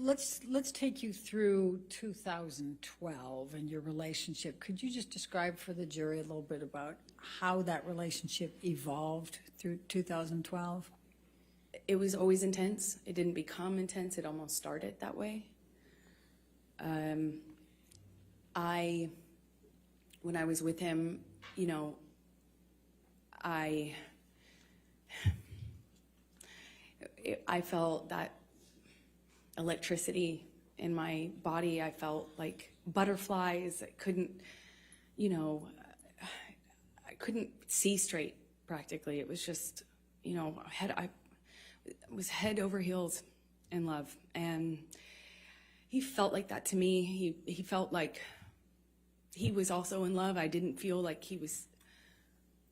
let's take you through 2012 and your relationship. Could you just describe for the jury a little bit about how that relationship evolved through 2012? It was always intense. It didn't become intense. It almost started that way. When I was with him, you know, I felt that electricity in my body. I felt like butterflies. I couldn't, you know, I couldn't see straight practically. It was just, you know, I was head over heels in love. And he felt like that to me. He felt like he was also in love. I didn't feel like he was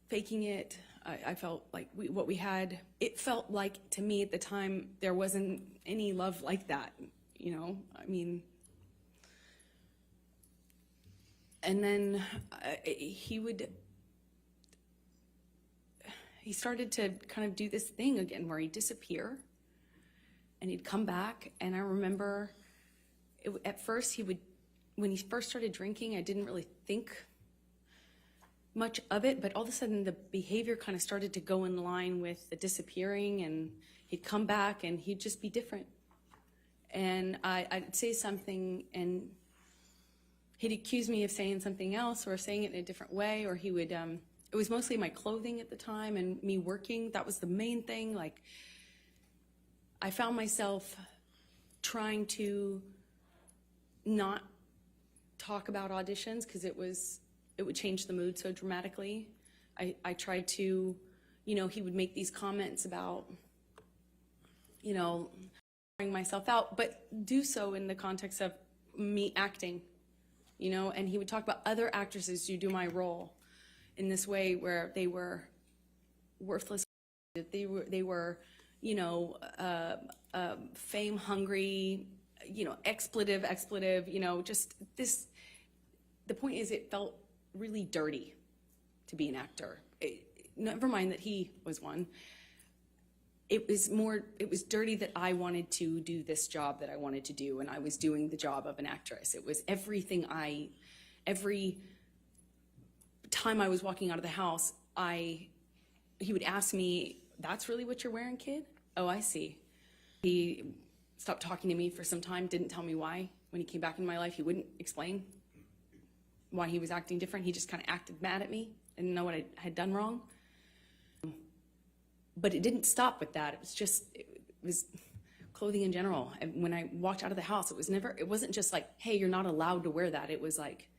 faking it. I felt like what we had, it felt like to me at the time, there wasn't any love like that, you know? I mean, and then he started to kind of do this thing again where he'd disappear and he'd come back. And I remember at first when he first started drinking, I didn't really think much of it, but all of a sudden the behavior kind of started to go in line with the disappearing, and he'd come back and he'd just be different. And I'd say something and he'd accuse me of saying something else or saying it in a different way, or he would, it was mostly my clothing at the time and me working. That was the main thing. Like, I found myself trying to not talk about auditions because it would change the mood so dramatically. I tried to, you know, he would make these comments about, you know, pouring myself out, but do so in the context of me acting, you know, and he would talk about other actresses who do my role in this way where they were worthless. They were, you know, fame hungry, you know, expletive, you know, just this. The point is, it felt really dirty to be an actor. Never mind that he was one. It was dirty that I wanted to do this job that I wanted to do, and I was doing the job of an actress. It was everything every time I was walking out of the house, he would ask me, "That's really what you're wearing, kid?" "Oh, I see." He stopped talking to me for some time, didn't tell me why. When he came back in my life, he wouldn't explain why he was acting different. He just kind of acted mad at me and didn't know what I had done wrong. But it didn't stop with that. It was clothing in general. And when I walked out of the house, it wasn't just like, "Hey, you're not allowed to wear that." It was like,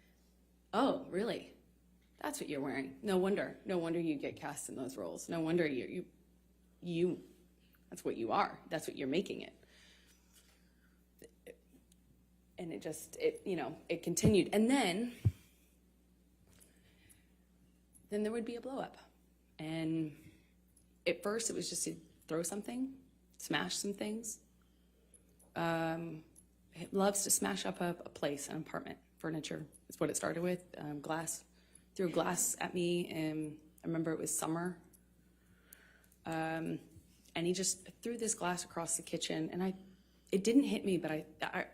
"Oh, really? That's what you're wearing? No wonder you get cast in those roles. No wonder you that's what you are. That's what you're making it." And it continued. And then there would be a blow up. And at first it was just to throw something, smash some things. He loves to smash up a place, an apartment, furniture. That's what it started with. Glass. Threw a glass at me, and I remember it was summer. And he just threw this glass across the kitchen, and it didn't hit me, but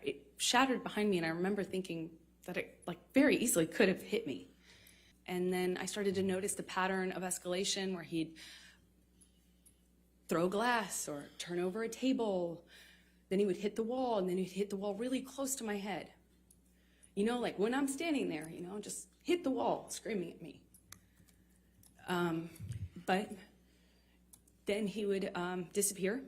it shattered behind me, and I remember thinking that it very easily could have hit me. And then I started to notice the pattern of escalation where he'd throw glass or turn over a table. Then he would hit the wall, and then he'd hit the wall really close to my head. You know, like when I'm standing there, you know, just hit the wall, screaming at me. But then he would disappear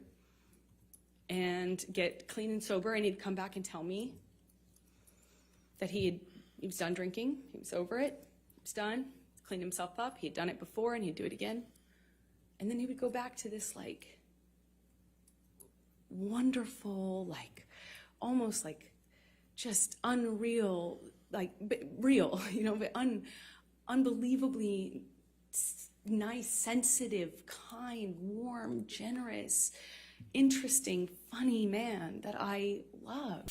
and get clean and sober, and he'd come back and tell me that he was done drinking, he was over it, he was done, cleaned himself up, he had done it before, and he'd do it again. And then he would go back to this wonderful, almost just unreal, but real, you know, but unbelievably nice, sensitive, kind, warm, generous, interesting, funny man that I love.